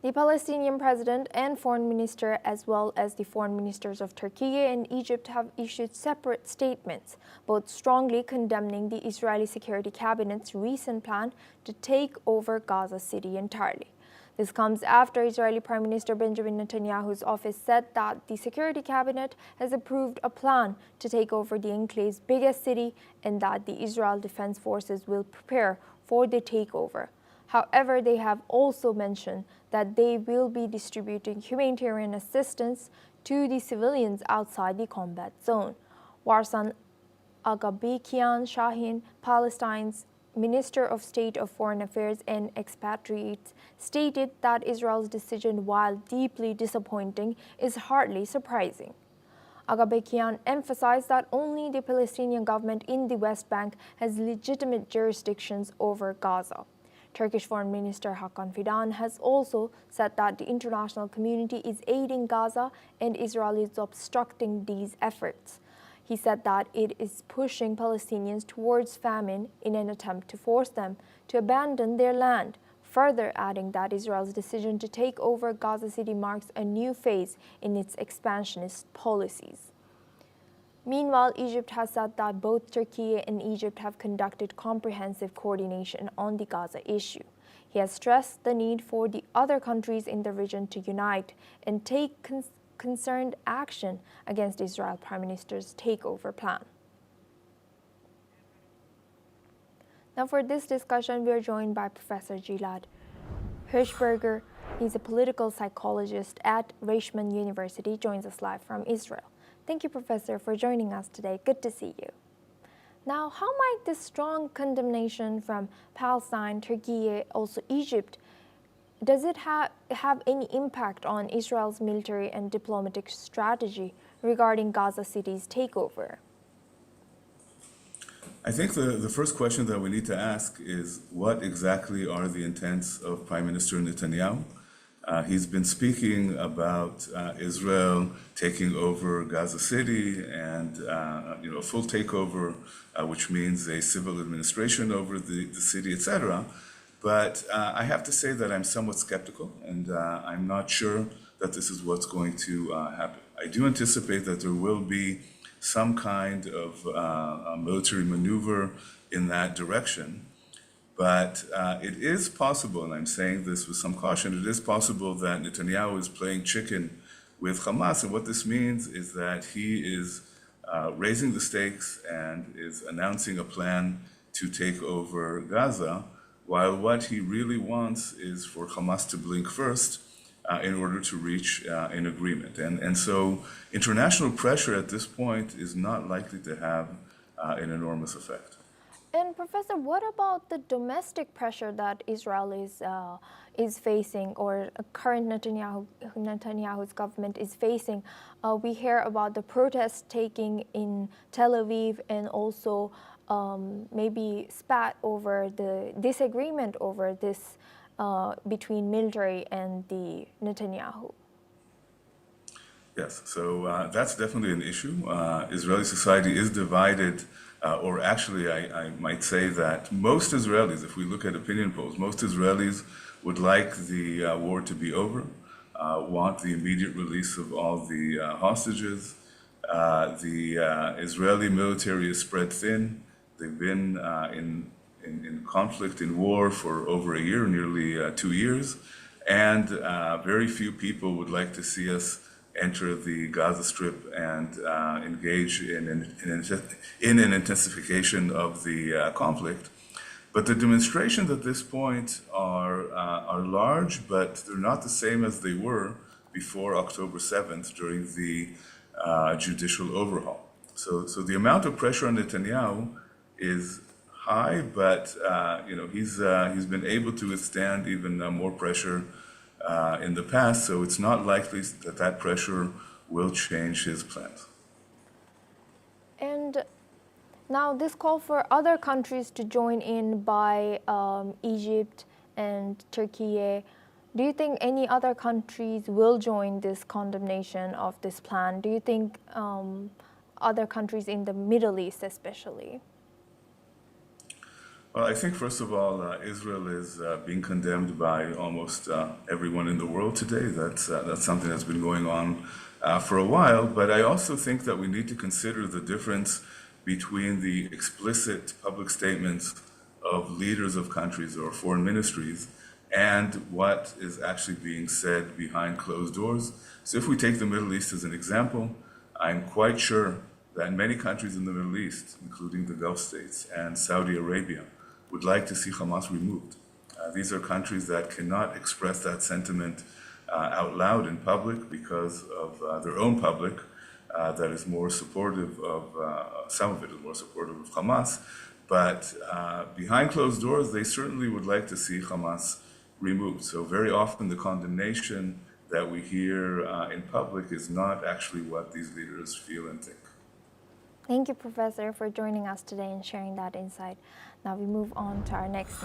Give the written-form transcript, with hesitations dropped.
The Palestinian president and foreign minister, as well as the foreign ministers of Turkey and Egypt, have issued separate statements, both strongly condemning the Israeli Security Cabinet's recent plan to take over Gaza City entirely. This comes after Israeli Prime Minister Benjamin Netanyahu's office said that the Security Cabinet has approved a plan to take over the enclave's biggest city and that the Israel Defense Forces will prepare for the takeover. However, they have also mentioned that they will be distributing humanitarian assistance to the civilians outside the combat zone. Warsan Agabekian Shahin, Palestine's Minister of State of Foreign Affairs and Expatriates, stated that Israel's decision, while deeply disappointing, is hardly surprising. Agabekian emphasized that only the Palestinian government in the West Bank has legitimate jurisdictions over Gaza. Turkish Foreign Minister Hakan Fidan has also said that the international community is aiding Gaza and Israel is obstructing these efforts. He said that it is pushing Palestinians towards famine in an attempt to force them to abandon their land, further adding that Israel's decision to take over Gaza City marks a new phase in its expansionist policies. Meanwhile, Egypt has said that both Turkey and Egypt have conducted comprehensive coordination on the Gaza issue. He has stressed the need for the other countries in the region to unite and take concerned action against Israel Prime Minister's takeover plan. Now for this discussion, we are joined by Professor Gilad Hirschberger. He's a political psychologist at Reichman University, joins us live from Israel. Thank you, Professor, for joining us today. Good to see you. Now, how might this strong condemnation from Palestine, Turkey, also Egypt, does it have any impact on Israel's military and diplomatic strategy regarding Gaza City's takeover? I think the first question that we need to ask is what exactly are the intents of Prime Minister Netanyahu? He's been speaking about Israel taking over Gaza City and a full takeover, which means a civil administration over the city, etc. But I have to say that I'm somewhat skeptical, and I'm not sure that this is what's going to happen. I do anticipate that there will be some kind of a military maneuver in that direction. But it is possible, and I'm saying this with some caution, it is possible that Netanyahu is playing chicken with Hamas. And what this means is that he is raising the stakes and is announcing a plan to take over Gaza, while what he really wants is for Hamas to blink first in order to reach an agreement. And so international pressure at this point is not likely to have an enormous effect. And Professor, what about the domestic pressure that Israel is facing, or current Netanyahu's government is facing? We hear about the protests taking in Tel Aviv, and also maybe spat over the disagreement over this between military and the Netanyahu. Yes, so that's definitely an issue. Israeli society is divided. Or actually, I might say that most Israelis, if we look at opinion polls, most Israelis would like the war to be over, want the immediate release of all the hostages. The Israeli military is spread thin. They've been in conflict, in war for over a year, nearly 2 years. And very few people would like to see us enter the Gaza Strip and engage in an intensification of the conflict. But the demonstrations at this point are large, but they're not the same as they were before October 7th during the judicial overhaul. So the amount of pressure on Netanyahu is high, but he's been able to withstand even more pressure in the past, so it's not likely that that pressure will change his plans. And now this call for other countries to join in by Egypt and Turkey, do you think any other countries will join this condemnation of this plan? Do you think other countries in the Middle East especially? Well, I think, first of all, Israel is being condemned by almost everyone in the world today. That's something that's been going on for a while. But I also think that we need to consider the difference between the explicit public statements of leaders of countries or foreign ministries and what is actually being said behind closed doors. So if we take the Middle East as an example, I'm quite sure that many countries in the Middle East, including the Gulf states and Saudi Arabia, would like to see Hamas removed. These are countries that cannot express that sentiment out loud in public because of their own public that is more supportive of, some of it is more supportive of Hamas. But behind closed doors, they certainly would like to see Hamas removed. So very often the condemnation that we hear in public is not actually what these leaders feel and think. Thank you, Professor, for joining us today and sharing that insight. Now we move on to our next